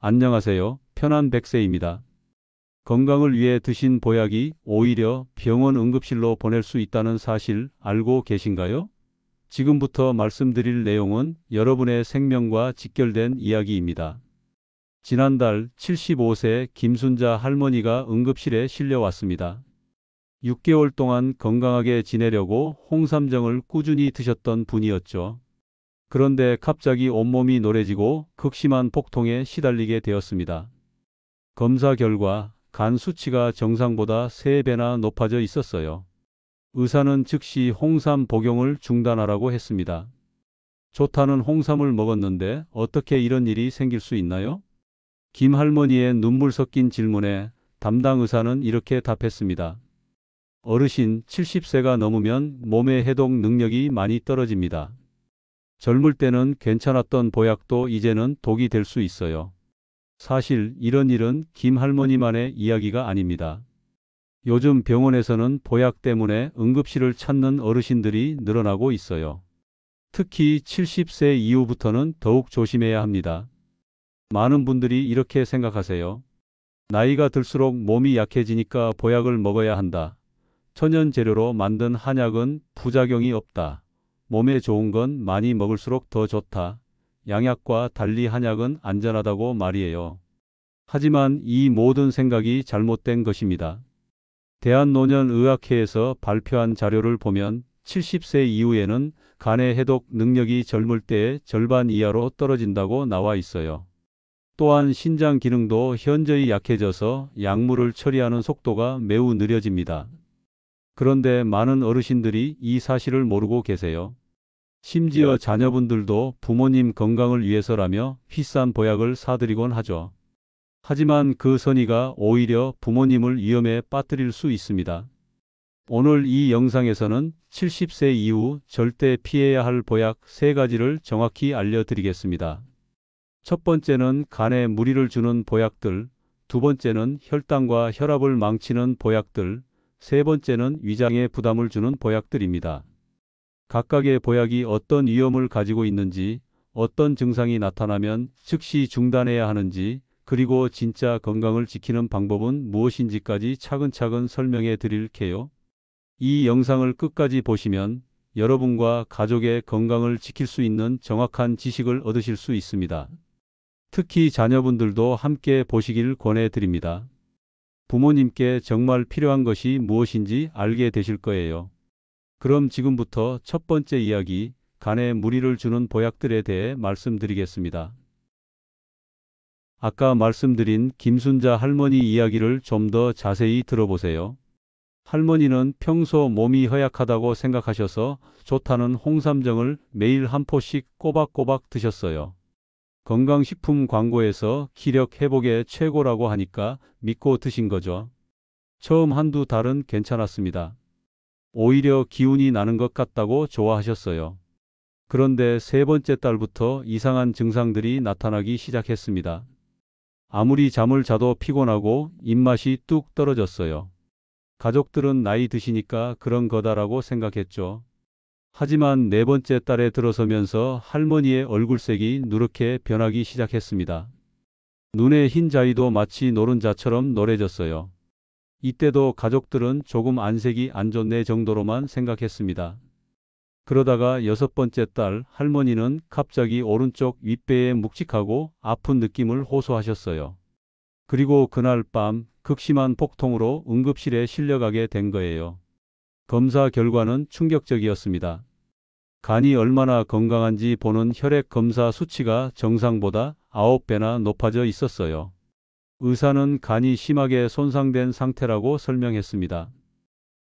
안녕하세요. 편한 100세입니다. 건강을 위해 드신 보약이 오히려 병원 응급실로 보낼 수 있다는 사실 알고 계신가요? 지금부터 말씀드릴 내용은 여러분의 생명과 직결된 이야기입니다. 지난달 75세 김순자 할머니가 응급실에 실려왔습니다. 6개월 동안 건강하게 지내려고 홍삼정을 꾸준히 드셨던 분이었죠. 그런데 갑자기 온몸이 노래지고 극심한 복통에 시달리게 되었습니다. 검사 결과 간 수치가 정상보다 3배나 높아져 있었어요. 의사는 즉시 홍삼 복용을 중단하라고 했습니다. 좋다는 홍삼을 먹었는데 어떻게 이런 일이 생길 수 있나요? 김 할머니의 눈물 섞인 질문에 담당 의사는 이렇게 답했습니다. 어르신 70세가 넘으면 몸의 해독 능력이 많이 떨어집니다. 젊을 때는 괜찮았던 보약도 이제는 독이 될 수 있어요. 사실 이런 일은 김 할머니만의 이야기가 아닙니다. 요즘 병원에서는 보약 때문에 응급실을 찾는 어르신들이 늘어나고 있어요. 특히 70세 이후부터는 더욱 조심해야 합니다. 많은 분들이 이렇게 생각하세요. 나이가 들수록 몸이 약해지니까 보약을 먹어야 한다. 천연 재료로 만든 한약은 부작용이 없다. 몸에 좋은 건 많이 먹을수록 더 좋다. 양약과 달리 한약은 안전하다고 말이에요. 하지만 이 모든 생각이 잘못된 것입니다. 대한노년의학회에서 발표한 자료를 보면 70세 이후에는 간의 해독 능력이 젊을 때의 절반 이하로 떨어진다고 나와 있어요. 또한 신장 기능도 현저히 약해져서 약물을 처리하는 속도가 매우 느려집니다. 그런데 많은 어르신들이 이 사실을 모르고 계세요. 심지어 자녀분들도 부모님 건강을 위해서라며 비싼 보약을 사드리곤 하죠. 하지만 그 선의가 오히려 부모님을 위험에 빠뜨릴 수 있습니다. 오늘 이 영상에서는 70세 이후 절대 피해야 할 보약 3가지를 정확히 알려드리겠습니다. 첫 번째는 간에 무리를 주는 보약들, 두 번째는 혈당과 혈압을 망치는 보약들, 세 번째는 위장에 부담을 주는 보약들입니다. 각각의 보약이 어떤 위험을 가지고 있는지, 어떤 증상이 나타나면 즉시 중단해야 하는지, 그리고 진짜 건강을 지키는 방법은 무엇인지까지 차근차근 설명해 드릴게요. 이 영상을 끝까지 보시면 여러분과 가족의 건강을 지킬 수 있는 정확한 지식을 얻으실 수 있습니다. 특히 자녀분들도 함께 보시길 권해드립니다. 부모님께 정말 필요한 것이 무엇인지 알게 되실 거예요. 그럼 지금부터 첫 번째 이야기, 간에 무리를 주는 보약들에 대해 말씀드리겠습니다. 아까 말씀드린 김순자 할머니 이야기를 좀 더 자세히 들어보세요. 할머니는 평소 몸이 허약하다고 생각하셔서 좋다는 홍삼정을 매일 한 포씩 꼬박꼬박 드셨어요. 건강식품 광고에서 기력 회복에 최고라고 하니까 믿고 드신 거죠. 처음 한두 달은 괜찮았습니다. 오히려 기운이 나는 것 같다고 좋아하셨어요. 그런데 세 번째 달부터 이상한 증상들이 나타나기 시작했습니다. 아무리 잠을 자도 피곤하고 입맛이 뚝 떨어졌어요. 가족들은 나이 드시니까 그런 거다라고 생각했죠. 하지만 네 번째 달에 들어서면서 할머니의 얼굴색이 누렇게 변하기 시작했습니다. 눈의 흰 자위도 마치 노른자처럼 노래졌어요. 이때도 가족들은 조금 안색이 안 좋네 정도로만 생각했습니다. 그러다가 6번째 달 할머니는 갑자기 오른쪽 윗배에 묵직하고 아픈 느낌을 호소하셨어요. 그리고 그날 밤 극심한 복통으로 응급실에 실려가게 된 거예요. 검사 결과는 충격적이었습니다. 간이 얼마나 건강한지 보는 혈액 검사 수치가 정상보다 9배나 높아져 있었어요. 의사는 간이 심하게 손상된 상태라고 설명했습니다.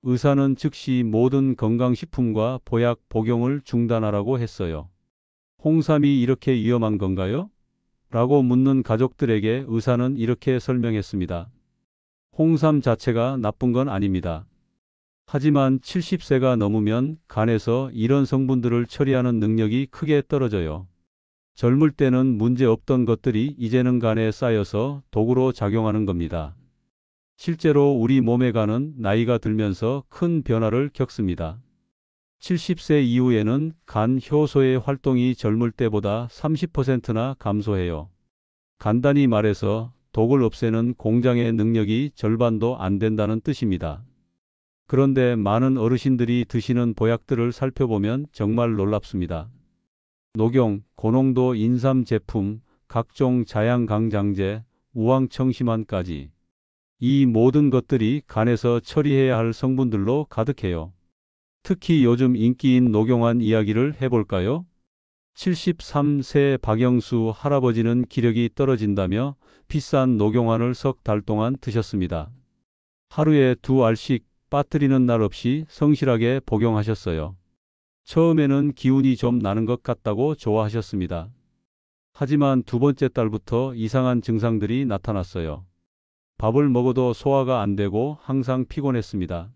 의사는 즉시 모든 건강식품과 보약 복용을 중단하라고 했어요. 홍삼이 이렇게 위험한 건가요? 라고 묻는 가족들에게 의사는 이렇게 설명했습니다. 홍삼 자체가 나쁜 건 아닙니다. 하지만 70세가 넘으면 간에서 이런 성분들을 처리하는 능력이 크게 떨어져요. 젊을 때는 문제 없던 것들이 이제는 간에 쌓여서 독으로 작용하는 겁니다. 실제로 우리 몸의 간은 나이가 들면서 큰 변화를 겪습니다. 70세 이후에는 간 효소의 활동이 젊을 때보다 30%나 감소해요. 간단히 말해서 독을 없애는 공장의 능력이 절반도 안 된다는 뜻입니다. 그런데 많은 어르신들이 드시는 보약들을 살펴보면 정말 놀랍습니다. 녹용, 고농도 인삼 제품, 각종 자양강장제, 우황청심환까지. 이 모든 것들이 간에서 처리해야 할 성분들로 가득해요. 특히 요즘 인기인 녹용환 이야기를 해볼까요? 73세 박영수 할아버지는 기력이 떨어진다며 비싼 녹용환을 석 달 동안 드셨습니다. 하루에 2알씩 빠뜨리는 날 없이 성실하게 복용하셨어요. 처음에는 기운이 좀 나는 것 같다고 좋아하셨습니다. 하지만 두 번째 달부터 이상한 증상들이 나타났어요. 밥을 먹어도 소화가 안 되고 항상 피곤했습니다.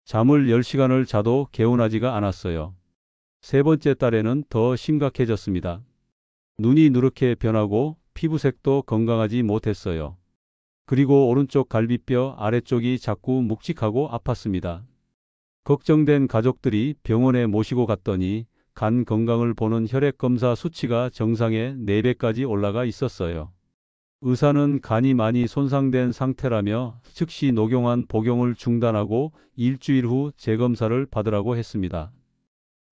잠을 10시간을 자도 개운하지가 않았어요. 세 번째 달에는 더 심각해졌습니다. 눈이 누렇게 변하고 피부색도 건강하지 못했어요. 그리고 오른쪽 갈비뼈 아래쪽이 자꾸 묵직하고 아팠습니다. 걱정된 가족들이 병원에 모시고 갔더니 간 건강을 보는 혈액검사 수치가 정상의 4배까지 올라가 있었어요. 의사는 간이 많이 손상된 상태라며 즉시 녹용환 복용을 중단하고 일주일 후 재검사를 받으라고 했습니다.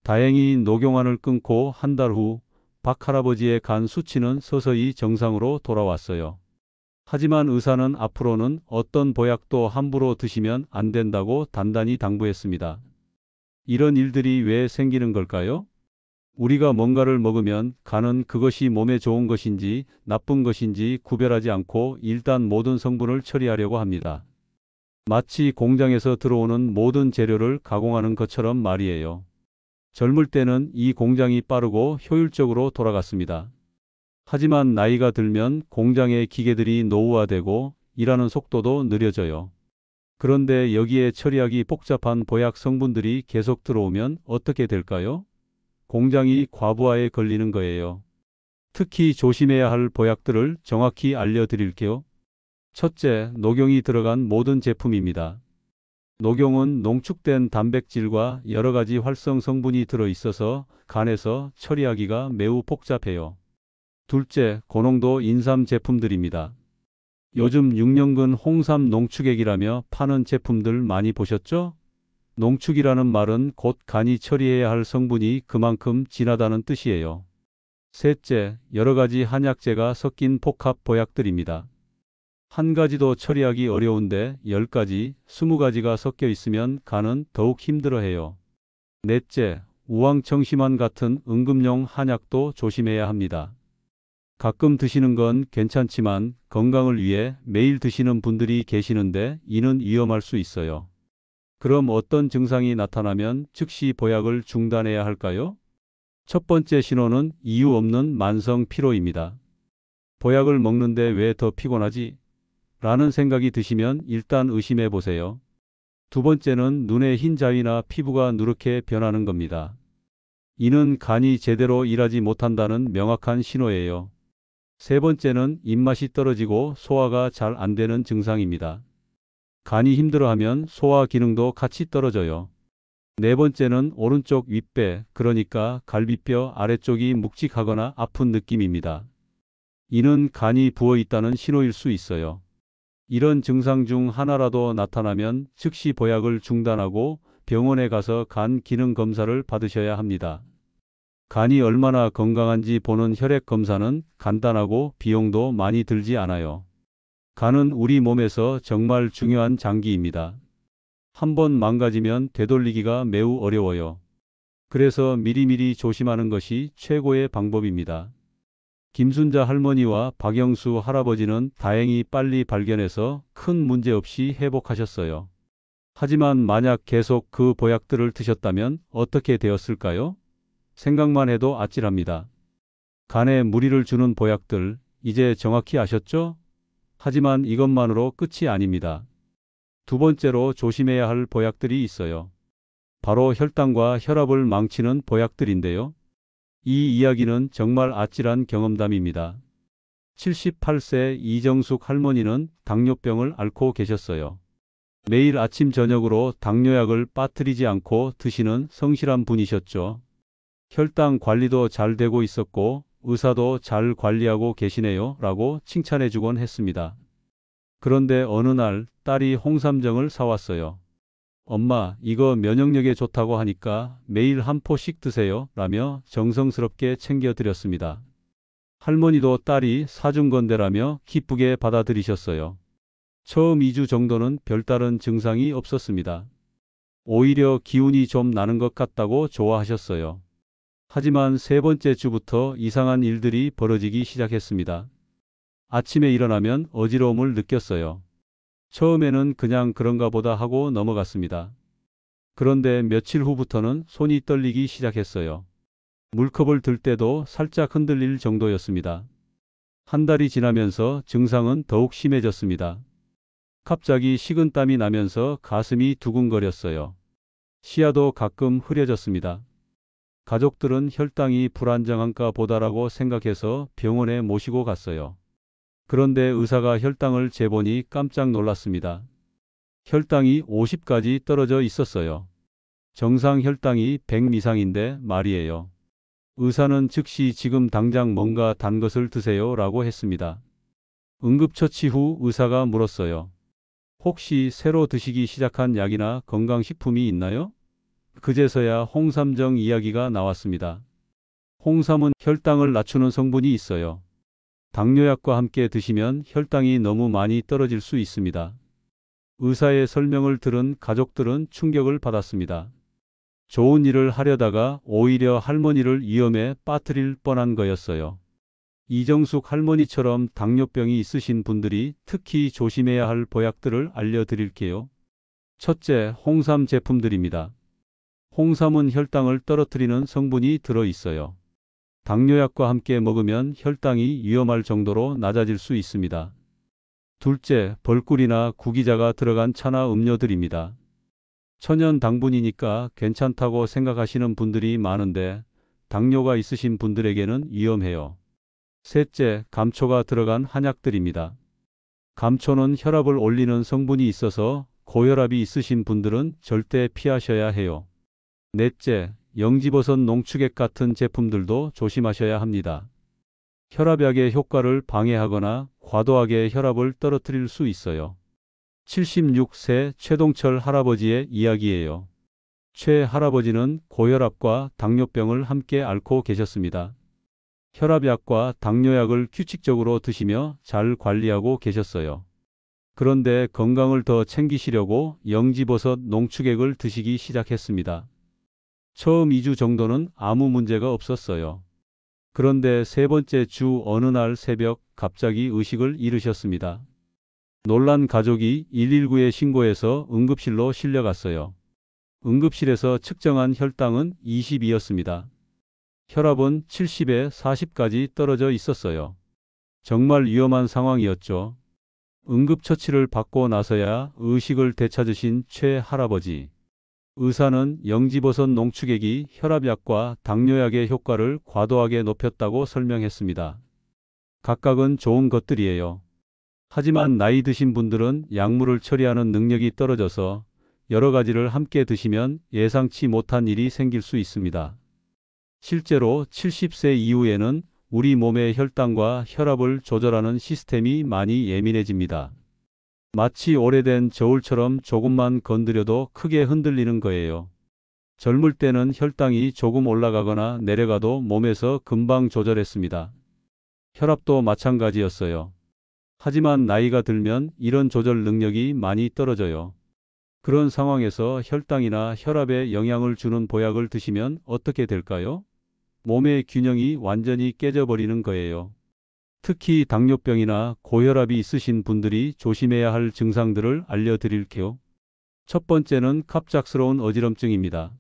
다행히 녹용환을 끊고 한 달 후 박 할아버지의 간 수치는 서서히 정상으로 돌아왔어요. 하지만 의사는 앞으로는 어떤 보약도 함부로 드시면 안 된다고 단단히 당부했습니다. 이런 일들이 왜 생기는 걸까요? 우리가 뭔가를 먹으면 간은 그것이 몸에 좋은 것인지 나쁜 것인지 구별하지 않고 일단 모든 성분을 처리하려고 합니다. 마치 공장에서 들어오는 모든 재료를 가공하는 것처럼 말이에요. 젊을 때는 이 공장이 빠르고 효율적으로 돌아갔습니다. 하지만 나이가 들면 공장의 기계들이 노후화되고 일하는 속도도 느려져요. 그런데 여기에 처리하기 복잡한 보약 성분들이 계속 들어오면 어떻게 될까요? 공장이 과부하에 걸리는 거예요. 특히 조심해야 할 보약들을 정확히 알려드릴게요. 첫째, 녹용이 들어간 모든 제품입니다. 녹용은 농축된 단백질과 여러 가지 활성 성분이 들어있어서 간에서 처리하기가 매우 복잡해요. 둘째, 고농도 인삼 제품들입니다. 요즘 6년근 홍삼 농축액이라며 파는 제품들 많이 보셨죠? 농축이라는 말은 곧 간이 처리해야 할 성분이 그만큼 진하다는 뜻이에요. 셋째, 여러 가지 한약재가 섞인 복합 보약들입니다. 한 가지도 처리하기 어려운데 10가지, 20가지가 섞여 있으면 간은 더욱 힘들어해요. 넷째, 우황청심환 같은 응급용 한약도 조심해야 합니다. 가끔 드시는 건 괜찮지만 건강을 위해 매일 드시는 분들이 계시는데 이는 위험할 수 있어요. 그럼 어떤 증상이 나타나면 즉시 보약을 중단해야 할까요? 첫 번째 신호는 이유 없는 만성 피로입니다. 보약을 먹는데 왜 더 피곤하지? 라는 생각이 드시면 일단 의심해 보세요. 두 번째는 눈에 흰 자위나 피부가 누렇게 변하는 겁니다. 이는 간이 제대로 일하지 못한다는 명확한 신호예요. 세 번째는 입맛이 떨어지고 소화가 잘 안 되는 증상입니다. 간이 힘들어하면 소화 기능도 같이 떨어져요. 네 번째는 오른쪽 윗배, 그러니까 갈비뼈 아래쪽이 묵직하거나 아픈 느낌입니다. 이는 간이 부어 있다는 신호일 수 있어요. 이런 증상 중 하나라도 나타나면 즉시 보약을 중단하고 병원에 가서 간 기능 검사를 받으셔야 합니다. 간이 얼마나 건강한지 보는 혈액 검사는 간단하고 비용도 많이 들지 않아요. 간은 우리 몸에서 정말 중요한 장기입니다. 한번 망가지면 되돌리기가 매우 어려워요. 그래서 미리미리 조심하는 것이 최고의 방법입니다. 김순자 할머니와 박영수 할아버지는 다행히 빨리 발견해서 큰 문제 없이 회복하셨어요. 하지만 만약 계속 그 보약들을 드셨다면 어떻게 되었을까요? 생각만 해도 아찔합니다. 간에 무리를 주는 보약들, 이제 정확히 아셨죠? 하지만 이것만으로 끝이 아닙니다. 두 번째로 조심해야 할 보약들이 있어요. 바로 혈당과 혈압을 망치는 보약들인데요. 이 이야기는 정말 아찔한 경험담입니다. 78세 이정숙 할머니는 당뇨병을 앓고 계셨어요. 매일 아침 저녁으로 당뇨약을 빠뜨리지 않고 드시는 성실한 분이셨죠. 혈당 관리도 잘 되고 있었고 의사도 잘 관리하고 계시네요 라고 칭찬해 주곤 했습니다. 그런데 어느 날 딸이 홍삼정을 사왔어요. 엄마, 이거 면역력에 좋다고 하니까 매일 한 포씩 드세요 라며 정성스럽게 챙겨드렸습니다. 할머니도 딸이 사준 건데라며 기쁘게 받아들이셨어요. 처음 2주 정도는 별다른 증상이 없었습니다. 오히려 기운이 좀 나는 것 같다고 좋아하셨어요. 하지만 세 번째 주부터 이상한 일들이 벌어지기 시작했습니다. 아침에 일어나면 어지러움을 느꼈어요. 처음에는 그냥 그런가 보다 하고 넘어갔습니다. 그런데 며칠 후부터는 손이 떨리기 시작했어요. 물컵을 들 때도 살짝 흔들릴 정도였습니다. 한 달이 지나면서 증상은 더욱 심해졌습니다. 갑자기 식은땀이 나면서 가슴이 두근거렸어요. 시야도 가끔 흐려졌습니다. 가족들은 혈당이 불안정한가 보다라고 생각해서 병원에 모시고 갔어요. 그런데 의사가 혈당을 재보니 깜짝 놀랐습니다. 혈당이 50까지 떨어져 있었어요. 정상 혈당이 100 이상인데 말이에요. 의사는 즉시 지금 당장 뭔가 단 것을 드세요 라고 했습니다. 응급처치 후 의사가 물었어요. 혹시 새로 드시기 시작한 약이나 건강식품이 있나요? 그제서야 홍삼정 이야기가 나왔습니다. 홍삼은 혈당을 낮추는 성분이 있어요. 당뇨약과 함께 드시면 혈당이 너무 많이 떨어질 수 있습니다. 의사의 설명을 들은 가족들은 충격을 받았습니다. 좋은 일을 하려다가 오히려 할머니를 위험에 빠뜨릴 뻔한 거였어요. 이정숙 할머니처럼 당뇨병이 있으신 분들이 특히 조심해야 할 보약들을 알려드릴게요. 첫째, 홍삼 제품들입니다. 홍삼은 혈당을 떨어뜨리는 성분이 들어 있어요. 당뇨약과 함께 먹으면 혈당이 위험할 정도로 낮아질 수 있습니다. 둘째, 벌꿀이나 구기자가 들어간 차나 음료들입니다. 천연 당분이니까 괜찮다고 생각하시는 분들이 많은데 당뇨가 있으신 분들에게는 위험해요. 셋째, 감초가 들어간 한약들입니다. 감초는 혈압을 올리는 성분이 있어서 고혈압이 있으신 분들은 절대 피하셔야 해요. 넷째, 영지버섯 농축액 같은 제품들도 조심하셔야 합니다. 혈압약의 효과를 방해하거나 과도하게 혈압을 떨어뜨릴 수 있어요. 76세 최동철 할아버지의 이야기예요. 최 할아버지는 고혈압과 당뇨병을 함께 앓고 계셨습니다. 혈압약과 당뇨약을 규칙적으로 드시며 잘 관리하고 계셨어요. 그런데 건강을 더 챙기시려고 영지버섯 농축액을 드시기 시작했습니다. 처음 2주 정도는 아무 문제가 없었어요. 그런데 세 번째 주 어느 날 새벽 갑자기 의식을 잃으셨습니다. 놀란 가족이 119에 신고해서 응급실로 실려갔어요. 응급실에서 측정한 혈당은 20이었습니다. 혈압은 70에 40까지 떨어져 있었어요. 정말 위험한 상황이었죠. 응급처치를 받고 나서야 의식을 되찾으신 최 할아버지. 의사는 영지버섯 농축액이 혈압약과 당뇨약의 효과를 과도하게 높였다고 설명했습니다. 각각은 좋은 것들이에요. 하지만 나이 드신 분들은 약물을 처리하는 능력이 떨어져서 여러 가지를 함께 드시면 예상치 못한 일이 생길 수 있습니다. 실제로 70세 이후에는 우리 몸의 혈당과 혈압을 조절하는 시스템이 많이 예민해집니다. 마치 오래된 저울처럼 조금만 건드려도 크게 흔들리는 거예요. 젊을 때는 혈당이 조금 올라가거나 내려가도 몸에서 금방 조절했습니다. 혈압도 마찬가지였어요. 하지만 나이가 들면 이런 조절 능력이 많이 떨어져요. 그런 상황에서 혈당이나 혈압에 영향을 주는 보약을 드시면 어떻게 될까요? 몸의 균형이 완전히 깨져버리는 거예요. 특히 당뇨병이나 고혈압이 있으신 분들이 조심해야 할 증상들을 알려드릴게요. 첫 번째는 갑작스러운 어지럼증입니다.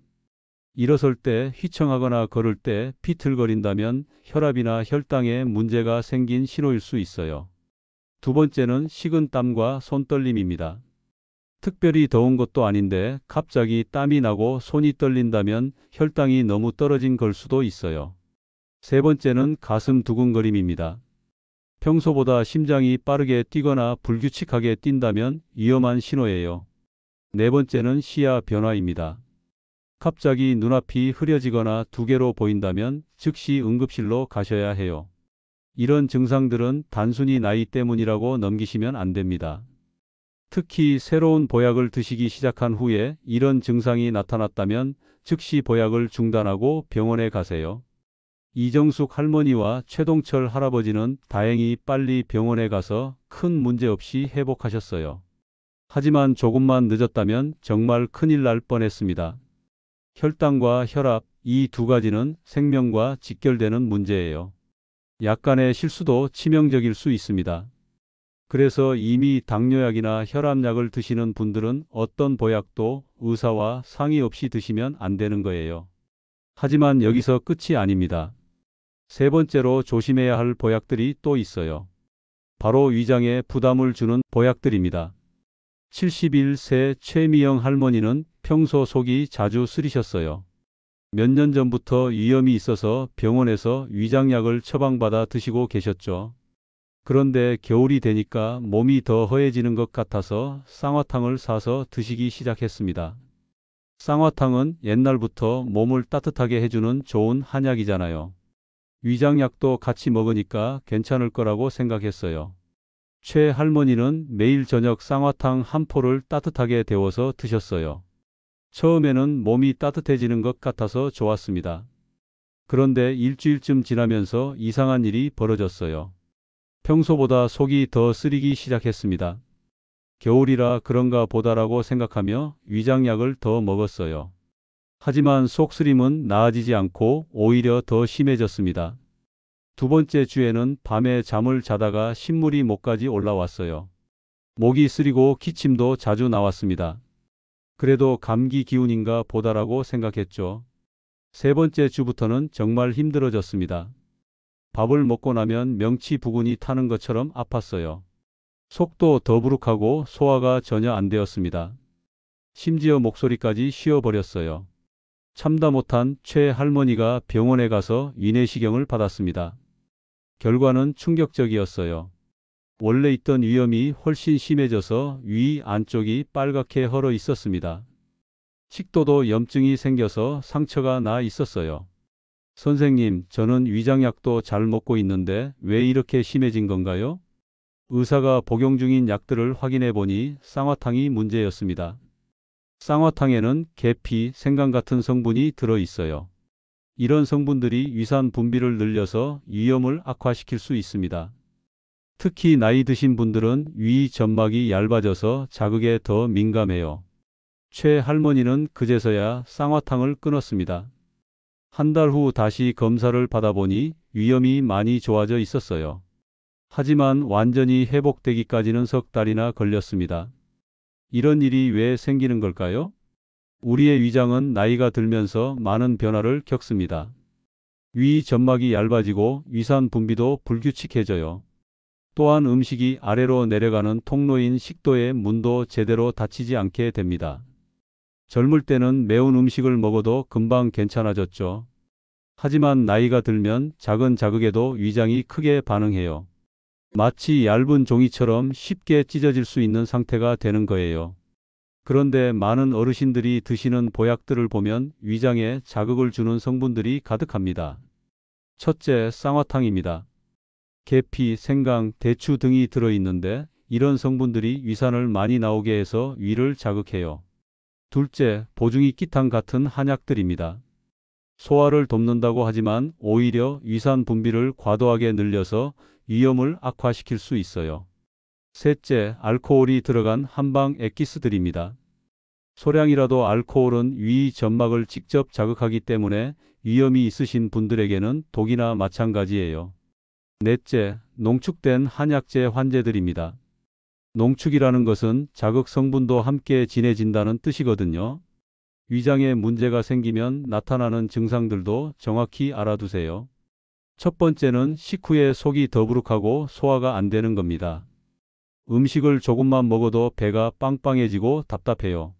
일어설 때, 휘청하거나 걸을 때 비틀거린다면 혈압이나 혈당에 문제가 생긴 신호일 수 있어요. 두 번째는 식은땀과 손떨림입니다. 특별히 더운 것도 아닌데 갑자기 땀이 나고 손이 떨린다면 혈당이 너무 떨어진 걸 수도 있어요. 세 번째는 가슴 두근거림입니다. 평소보다 심장이 빠르게 뛰거나 불규칙하게 뛴다면 위험한 신호예요. 네 번째는 시야 변화입니다. 갑자기 눈앞이 흐려지거나 두 개로 보인다면 즉시 응급실로 가셔야 해요. 이런 증상들은 단순히 나이 때문이라고 넘기시면 안 됩니다. 특히 새로운 보약을 드시기 시작한 후에 이런 증상이 나타났다면 즉시 보약을 중단하고 병원에 가세요. 이정숙 할머니와 최동철 할아버지는 다행히 빨리 병원에 가서 큰 문제 없이 회복하셨어요. 하지만 조금만 늦었다면 정말 큰일 날 뻔했습니다. 혈당과 혈압, 이 두 가지는 생명과 직결되는 문제예요. 약간의 실수도 치명적일 수 있습니다. 그래서 이미 당뇨약이나 혈압약을 드시는 분들은 어떤 보약도 의사와 상의 없이 드시면 안 되는 거예요. 하지만 여기서 끝이 아닙니다. 세 번째로 조심해야 할 보약들이 또 있어요. 바로 위장에 부담을 주는 보약들입니다. 71세 최미영 할머니는 평소 속이 자주 쓰리셨어요. 몇 년 전부터 위염이 있어서 병원에서 위장약을 처방받아 드시고 계셨죠. 그런데 겨울이 되니까 몸이 더 허해지는 것 같아서 쌍화탕을 사서 드시기 시작했습니다. 쌍화탕은 옛날부터 몸을 따뜻하게 해주는 좋은 한약이잖아요. 위장약도 같이 먹으니까 괜찮을 거라고 생각했어요. 최 할머니는 매일 저녁 쌍화탕 한 포를 따뜻하게 데워서 드셨어요. 처음에는 몸이 따뜻해지는 것 같아서 좋았습니다. 그런데 일주일쯤 지나면서 이상한 일이 벌어졌어요. 평소보다 속이 더 쓰리기 시작했습니다. 겨울이라 그런가 보다라고 생각하며 위장약을 더 먹었어요. 하지만 속쓰림은 나아지지 않고 오히려 더 심해졌습니다. 두 번째 주에는 밤에 잠을 자다가 신물이 목까지 올라왔어요. 목이 쓰리고 기침도 자주 나왔습니다. 그래도 감기 기운인가 보다라고 생각했죠. 세 번째 주부터는 정말 힘들어졌습니다. 밥을 먹고 나면 명치 부근이 타는 것처럼 아팠어요. 속도 더부룩하고 소화가 전혀 안 되었습니다. 심지어 목소리까지 쉬어버렸어요. 참다 못한 최 할머니가 병원에 가서 위내시경을 받았습니다. 결과는 충격적이었어요. 원래 있던 위염이 훨씬 심해져서 위 안쪽이 빨갛게 헐어 있었습니다. 식도도 염증이 생겨서 상처가 나 있었어요. 선생님, 저는 위장약도 잘 먹고 있는데 왜 이렇게 심해진 건가요? 의사가 복용 중인 약들을 확인해 보니 쌍화탕이 문제였습니다. 쌍화탕에는 계피, 생강 같은 성분이 들어 있어요. 이런 성분들이 위산 분비를 늘려서 위염을 악화시킬 수 있습니다. 특히 나이 드신 분들은 위 점막이 얇아져서 자극에 더 민감해요. 최 할머니는 그제서야 쌍화탕을 끊었습니다. 한 달 후 다시 검사를 받아보니 위염이 많이 좋아져 있었어요. 하지만 완전히 회복되기까지는 석 달이나 걸렸습니다. 이런 일이 왜 생기는 걸까요? 우리의 위장은 나이가 들면서 많은 변화를 겪습니다. 위 점막이 얇아지고 위산 분비도 불규칙해져요. 또한 음식이 아래로 내려가는 통로인 식도의 문도 제대로 닫히지 않게 됩니다. 젊을 때는 매운 음식을 먹어도 금방 괜찮아졌죠. 하지만 나이가 들면 작은 자극에도 위장이 크게 반응해요. 마치 얇은 종이처럼 쉽게 찢어질 수 있는 상태가 되는 거예요. 그런데 많은 어르신들이 드시는 보약들을 보면 위장에 자극을 주는 성분들이 가득합니다. 첫째, 쌍화탕입니다. 계피, 생강, 대추 등이 들어있는데 이런 성분들이 위산을 많이 나오게 해서 위를 자극해요. 둘째, 보중이 끼탕 같은 한약들입니다. 소화를 돕는다고 하지만 오히려 위산 분비를 과도하게 늘려서 위염을 악화시킬 수 있어요. 셋째, 알코올이 들어간 한방 액기스들입니다. 소량이라도 알코올은 위 점막을 직접 자극하기 때문에 위염이 있으신 분들에게는 독이나 마찬가지예요. 넷째, 농축된 한약재 환제들입니다. 농축이라는 것은 자극 성분도 함께 진해진다는 뜻이거든요. 위장에 문제가 생기면 나타나는 증상들도 정확히 알아두세요. 첫 번째는 식후에 속이 더부룩하고 소화가 안 되는 겁니다. 음식을 조금만 먹어도 배가 빵빵해지고 답답해요.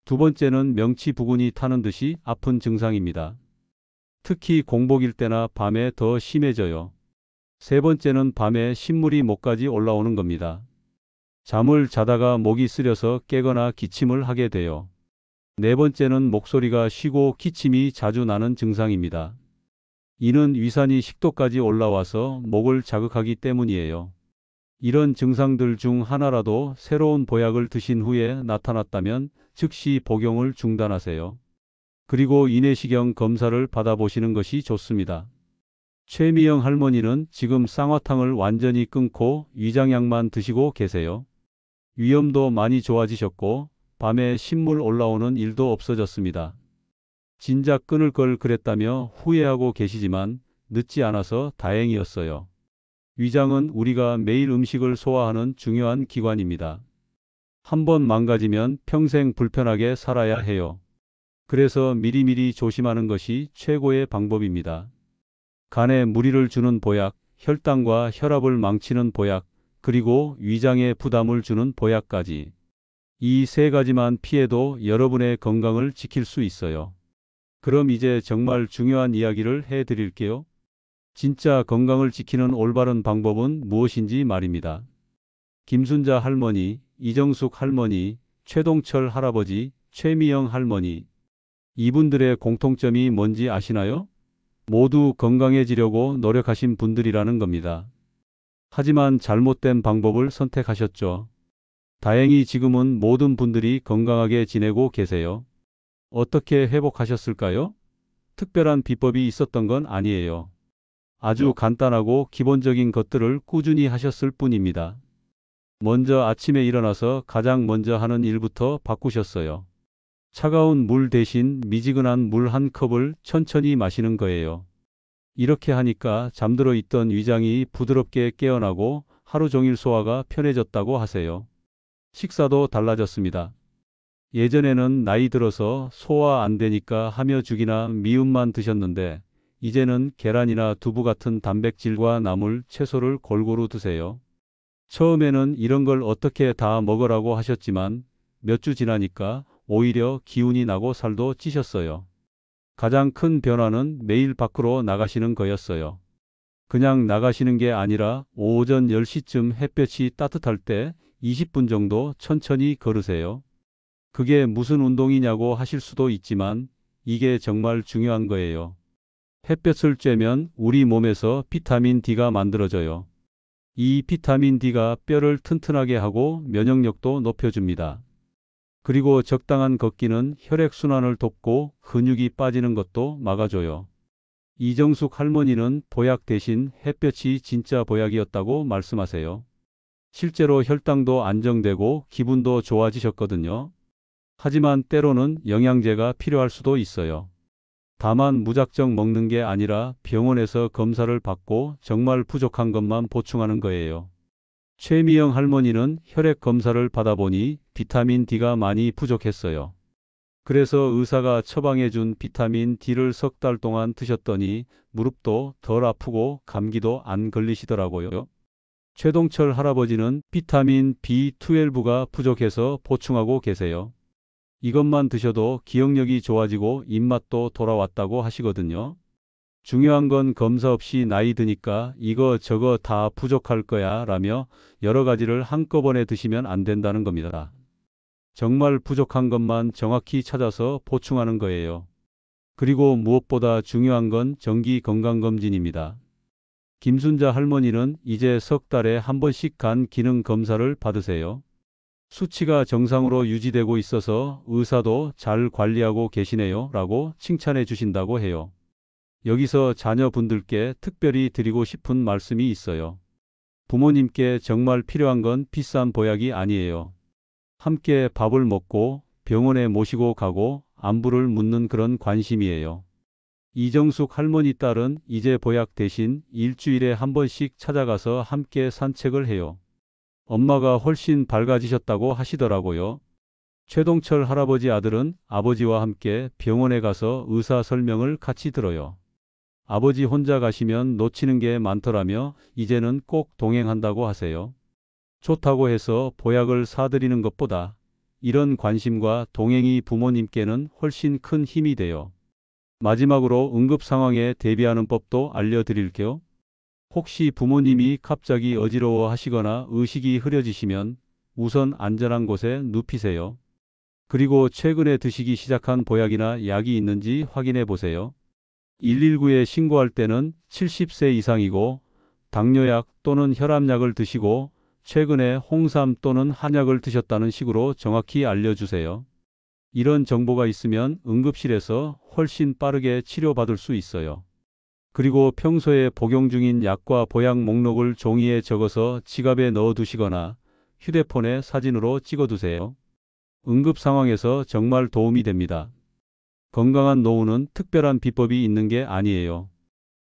두 번째는 명치 부근이 타는 듯이 아픈 증상입니다. 특히 공복일 때나 밤에 더 심해져요. 세 번째는 밤에 신물이 목까지 올라오는 겁니다. 잠을 자다가 목이 쓰려서 깨거나 기침을 하게 돼요. 네 번째는 목소리가 쉬고 기침이 자주 나는 증상입니다. 이는 위산이 식도까지 올라와서 목을 자극하기 때문이에요. 이런 증상들 중 하나라도 새로운 보약을 드신 후에 나타났다면 즉시 복용을 중단하세요. 그리고 인내시경 검사를 받아보시는 것이 좋습니다. 최미영 할머니는 지금 쌍화탕을 완전히 끊고 위장약만 드시고 계세요. 위염도 많이 좋아지셨고 밤에 신물 올라오는 일도 없어졌습니다. 진작 끊을 걸 그랬다며 후회하고 계시지만 늦지 않아서 다행이었어요. 위장은 우리가 매일 음식을 소화하는 중요한 기관입니다. 한번 망가지면 평생 불편하게 살아야 해요. 그래서 미리미리 조심하는 것이 최고의 방법입니다. 간에 무리를 주는 보약, 혈당과 혈압을 망치는 보약, 그리고 위장에 부담을 주는 보약까지. 이 세 가지만 피해도 여러분의 건강을 지킬 수 있어요. 그럼 이제 정말 중요한 이야기를 해 드릴게요. 진짜 건강을 지키는 올바른 방법은 무엇인지 말입니다. 김순자 할머니, 이정숙 할머니, 최동철 할아버지, 최미영 할머니. 이분들의 공통점이 뭔지 아시나요? 모두 건강해지려고 노력하신 분들이라는 겁니다. 하지만 잘못된 방법을 선택하셨죠. 다행히 지금은 모든 분들이 건강하게 지내고 계세요. 어떻게 회복하셨을까요? 특별한 비법이 있었던 건 아니에요. 아주 간단하고 기본적인 것들을 꾸준히 하셨을 뿐입니다. 먼저 아침에 일어나서 가장 먼저 하는 일부터 바꾸셨어요. 차가운 물 대신 미지근한 물 한 컵을 천천히 마시는 거예요. 이렇게 하니까 잠들어 있던 위장이 부드럽게 깨어나고 하루 종일 소화가 편해졌다고 하세요. 식사도 달라졌습니다. 예전에는 나이 들어서 소화 안 되니까 하며 죽이나 미음만 드셨는데 이제는 계란이나 두부 같은 단백질과 나물, 채소를 골고루 드세요. 처음에는 이런 걸 어떻게 다 먹으라고 하셨지만 몇 주 지나니까 오히려 기운이 나고 살도 찌셨어요. 가장 큰 변화는 매일 밖으로 나가시는 거였어요. 그냥 나가시는 게 아니라 오전 10시쯤 햇볕이 따뜻할 때 20분 정도 천천히 걸으세요. 그게 무슨 운동이냐고 하실 수도 있지만 이게 정말 중요한 거예요. 햇볕을 쬐면 우리 몸에서 비타민 D가 만들어져요. 이 비타민 D가 뼈를 튼튼하게 하고 면역력도 높여줍니다. 그리고 적당한 걷기는 혈액순환을 돕고 근육이 빠지는 것도 막아줘요. 이정숙 할머니는 보약 대신 햇볕이 진짜 보약이었다고 말씀하세요. 실제로 혈당도 안정되고 기분도 좋아지셨거든요. 하지만 때로는 영양제가 필요할 수도 있어요. 다만 무작정 먹는 게 아니라 병원에서 검사를 받고 정말 부족한 것만 보충하는 거예요. 최미영 할머니는 혈액 검사를 받아보니 비타민 D가 많이 부족했어요. 그래서 의사가 처방해준 비타민 D를 석 달 동안 드셨더니 무릎도 덜 아프고 감기도 안 걸리시더라고요. 최동철 할아버지는 비타민 B12가 부족해서 보충하고 계세요. 이것만 드셔도 기억력이 좋아지고 입맛도 돌아왔다고 하시거든요. 중요한 건 검사 없이 나이 드니까 이거 저거 다 부족할 거야 라며 여러 가지를 한꺼번에 드시면 안 된다는 겁니다. 정말 부족한 것만 정확히 찾아서 보충하는 거예요. 그리고 무엇보다 중요한 건 정기 건강검진입니다. 김순자 할머니는 이제 석 달에 한 번씩 간 기능 검사를 받으세요. 수치가 정상으로 유지되고 있어서 의사도 잘 관리하고 계시네요 라고 칭찬해 주신다고 해요. 여기서 자녀분들께 특별히 드리고 싶은 말씀이 있어요. 부모님께 정말 필요한 건 비싼 보약이 아니에요. 함께 밥을 먹고 병원에 모시고 가고 안부를 묻는 그런 관심이에요. 이정숙 할머니 딸은 이제 보약 대신 일주일에 한 번씩 찾아가서 함께 산책을 해요. 엄마가 훨씬 밝아지셨다고 하시더라고요. 최동철 할아버지 아들은 아버지와 함께 병원에 가서 의사 설명을 같이 들어요. 아버지 혼자 가시면 놓치는 게 많더라며 이제는 꼭 동행한다고 하세요. 좋다고 해서 보약을 사드리는 것보다 이런 관심과 동행이 부모님께는 훨씬 큰 힘이 돼요. 마지막으로 응급 상황에 대비하는 법도 알려드릴게요. 혹시 부모님이 갑자기 어지러워 하시거나 의식이 흐려지시면 우선 안전한 곳에 눕히세요. 그리고 최근에 드시기 시작한 보약이나 약이 있는지 확인해 보세요. 119에 신고할 때는 70세 이상이고 당뇨약 또는 혈압약을 드시고 최근에 홍삼 또는 한약을 드셨다는 식으로 정확히 알려주세요. 이런 정보가 있으면 응급실에서 훨씬 빠르게 치료받을 수 있어요. 그리고 평소에 복용 중인 약과 보약 목록을 종이에 적어서 지갑에 넣어 두시거나 휴대폰에 사진으로 찍어 두세요. 응급 상황에서 정말 도움이 됩니다. 건강한 노후는 특별한 비법이 있는 게 아니에요.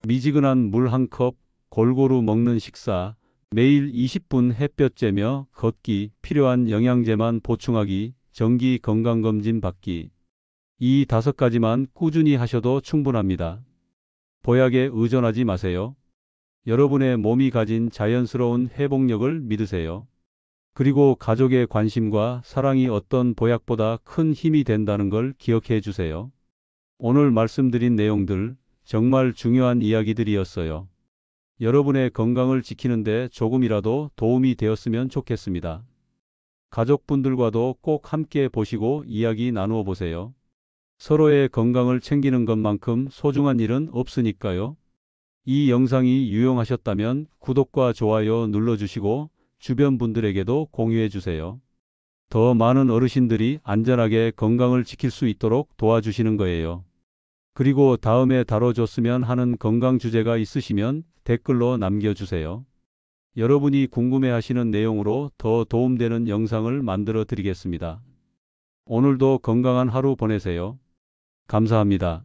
미지근한 물 한 컵, 골고루 먹는 식사, 매일 20분 햇볕 쬐며 걷기, 필요한 영양제만 보충하기, 정기 건강검진 받기. 이 5가지만 꾸준히 하셔도 충분합니다. 보약에 의존하지 마세요. 여러분의 몸이 가진 자연스러운 회복력을 믿으세요. 그리고 가족의 관심과 사랑이 어떤 보약보다 큰 힘이 된다는 걸 기억해 주세요. 오늘 말씀드린 내용들 정말 중요한 이야기들이었어요. 여러분의 건강을 지키는데 조금이라도 도움이 되었으면 좋겠습니다. 가족분들과도 꼭 함께 보시고 이야기 나누어 보세요. 서로의 건강을 챙기는 것만큼 소중한 일은 없으니까요. 이 영상이 유용하셨다면 구독과 좋아요 눌러주시고 주변 분들에게도 공유해 주세요. 더 많은 어르신들이 안전하게 건강을 지킬 수 있도록 도와주시는 거예요. 그리고 다음에 다뤄줬으면 하는 건강 주제가 있으시면 댓글로 남겨주세요. 여러분이 궁금해하시는 내용으로 더 도움되는 영상을 만들어 드리겠습니다. 오늘도 건강한 하루 보내세요. 감사합니다.